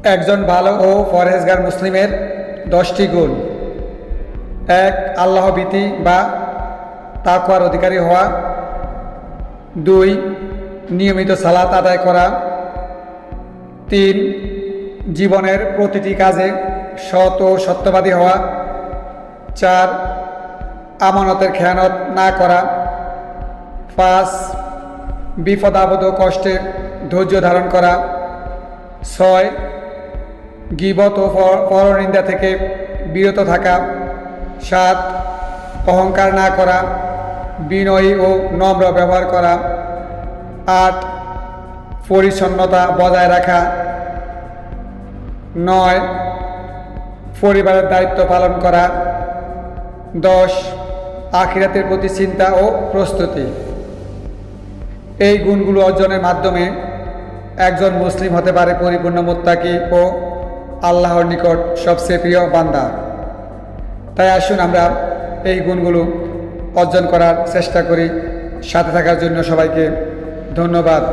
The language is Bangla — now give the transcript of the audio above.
একজন ভালো ও পরহেজগার মুসলিমের 10টি গুণ। 1. আল্লাহ ভীতি বা তাকওয়ার অধিকারী হওয়া। 2. নিয়মিত সালাত আদায় করা। 3. জীবনের প্রতিটি কাজে সৎ ও সত্যবাদী হওয়া। 4. আমানতের খেয়ানত না করা। 5. বিপদ আপদ ও কষ্টে ধৈর্য ধারণ করা। 6. গীবত ও পরনিন্দা থেকে বিরত থাকা। 7. অহংকার না করা, বিনয়ী ও নম্র ব্যবহার করা। 8. পরিচ্ছন্নতা বজায় রাখা। 9. পরিবারের দায়িত্ব পালন করা। 10. আখিরাতের প্রতি চিন্তা ও প্রস্তুতি। এই গুণগুলো অর্জনের মাধ্যমে একজন মুসলিম হতে পারে পরিপূর্ণ মুত্তাকি ও আল্লাহর নিকট সবচেয়ে প্রিয় বান্দা। তাই আসুন আমরা এই গুণগুলো অর্জন করার চেষ্টা করি। সাথে থাকার জন্য সবাইকে ধন্যবাদ।